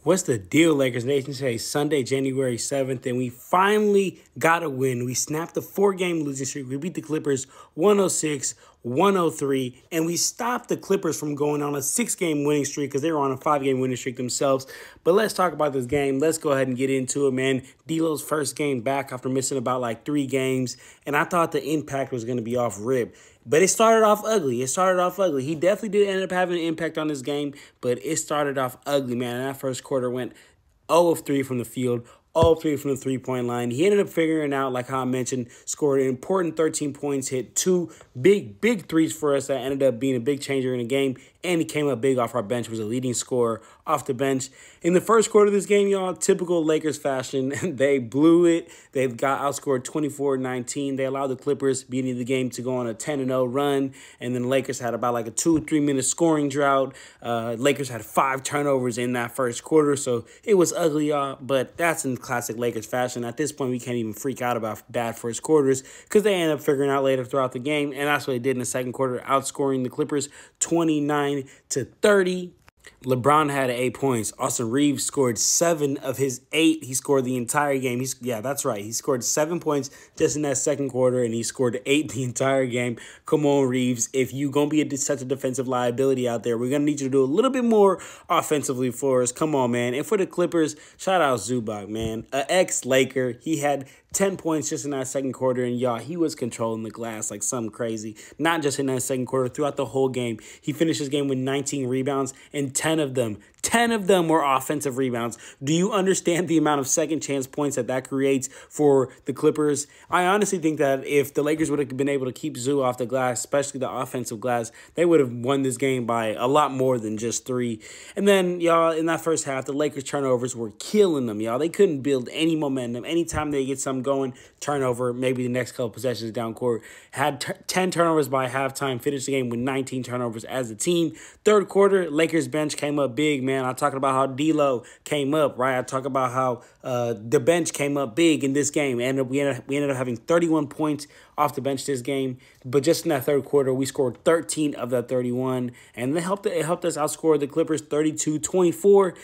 What's the deal, Lakers Nation? Today, Sunday, January 7th, and we finally got a win. We snapped the 4-game losing streak. We beat the Clippers 106-103, and we stopped the Clippers from going on a 6-game winning streak because they were on a 5-game winning streak themselves. But let's talk about this game. Let's go ahead and get into it, man. D'Lo's first game back after missing about 3 games, and I thought the impact was going to be off rip. But it started off ugly. He definitely did end up having an impact on this game, but it started off ugly, man. And that first quarter went 0 of 3 from the field, 0 of 3 from the three-point line. He ended up figuring out, like how I mentioned, scored an important 13 points, hit 2 big threes for us that ended up being a big changer in the game. And he came up big off our bench, was a leading scorer off the bench. In the first quarter of this game, y'all, typical Lakers fashion, they blew it. They got outscored 24-19. They allowed the Clippers, beginning of the game, to go on a 10-0 run. And then the Lakers had about a 2 or 3 minute scoring drought. Lakers had 5 turnovers in that first quarter. So it was ugly, y'all. But that's in classic Lakers fashion. At this point, we can't even freak out about bad first quarters because they end up figuring out later throughout the game. And that's what they did in the second quarter, outscoring the Clippers 29-30. LeBron had 8 points. Austin Reeves scored 7 of his 8. He scored the entire game. Yeah, that's right. He scored 7 points just in that second quarter, and he scored 8 the entire game. Come on, Reeves. If you're going to be such a defensive liability out there, we're going to need you to do a little bit more offensively for us. Come on, man. And for the Clippers, shout out Zubac, man. An ex-Laker. He had 10 points just in that second quarter, and y'all, he was controlling the glass like something crazy. Not just in that second quarter, throughout the whole game. He finished his game with 19 rebounds, and 10 of them were offensive rebounds. Do you understand the amount of second chance points that creates for the Clippers? I honestly think that if the Lakers would have been able to keep Zoo off the glass, especially the offensive glass, they would have won this game by a lot more than just 3. And then, y'all, in that first half, the Lakers turnovers were killing them, y'all. They couldn't build any momentum. Anytime they get something going, turnover, maybe the next couple possessions down court. Had 10 turnovers by halftime, finished the game with 19 turnovers as a team. Third quarter, Lakers bench came up big, man. I'm talking about how D'Lo came up, right? I talk about how the bench came up big in this game. And we ended up having 31 points off the bench this game. But just in that third quarter, we scored 13 of that 31. And it helped us outscore the Clippers 32-24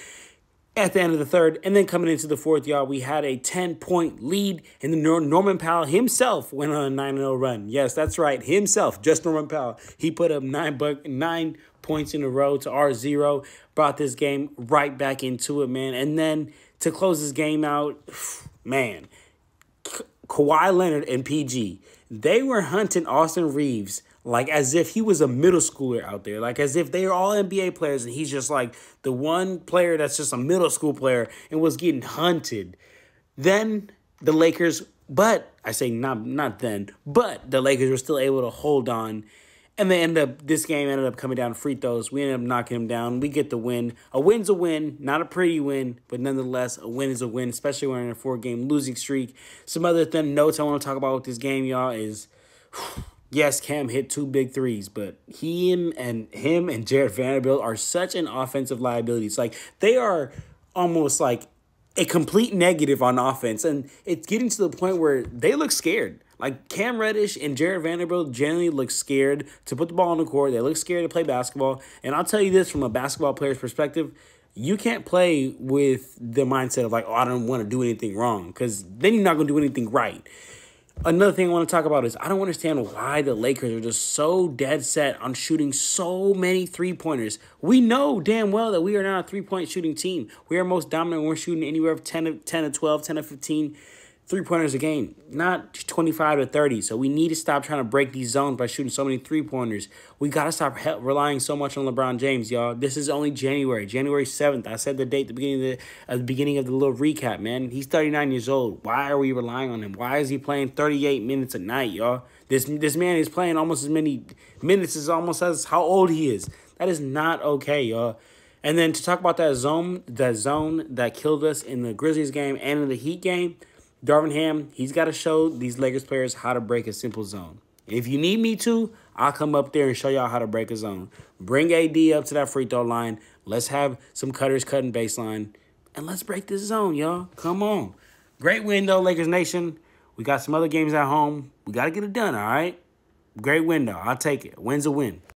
at the end of the third. And then coming into the fourth, y'all, we had a 10-point lead. And then Norman Powell himself went on a 9-0 run. Yes, that's right. Himself, just Norman Powell. He put up 9 points in a row to our 0. Brought this game right back into it, man. And then to close this game out, man, Kawhi Leonard and PG, they were hunting Austin Reeves like as if he was a middle schooler out there, like as if they are all NBA players and he's just like the one player that's just a middle school player and was getting hunted. Then the Lakers, but I say not then, but the Lakers were still able to hold on. And this game ended up coming down to free throws. We ended up knocking them down. We get the win. A win's a win, not a pretty win, but nonetheless, a win is a win, especially when we're in a 4-game losing streak. Some other notes I want to talk about with this game, y'all, is yes, Cam hit 2 big threes, but him and Jared Vanderbilt are such an offensive liability. It's like they are almost like a complete negative on offense, and it's getting to the point where they look scared. Like Cam Reddish and Jared Vanderbilt generally look scared to put the ball on the court. They look scared to play basketball. And I'll tell you this from a basketball player's perspective, you can't play with the mindset of I don't want to do anything wrong, because then you're not going to do anything right. Another thing I want to talk about is I don't understand why the Lakers are just so dead set on shooting so many three-pointers. We know damn well that we are not a three-point shooting team. We are most dominant. We're shooting anywhere from 10 to 12, 10 to 15 three-pointers a game, not 25 to 30. So we need to stop trying to break these zones by shooting so many three-pointers. We got to stop relying so much on LeBron James, y'all. This is only January 7th. I said the date at the beginning of the little recap, man. He's 39 years old. Why are we relying on him? Why is he playing 38 minutes a night, y'all? This man is playing almost as many minutes as how old he is. That is not okay, y'all. And then to talk about that zone that killed us in the Grizzlies game and in the Heat game, Darvin Ham, he's got to show these Lakers players how to break a simple zone. If you need me to, I'll come up there and show y'all how to break a zone. Bring AD up to that free throw line. Let's have some cutters cutting baseline. And let's break this zone, y'all. Come on. Great win, though, Lakers Nation. We got some other games at home. We got to get it done, all right? Great win, though. I'll take it. A win's a win.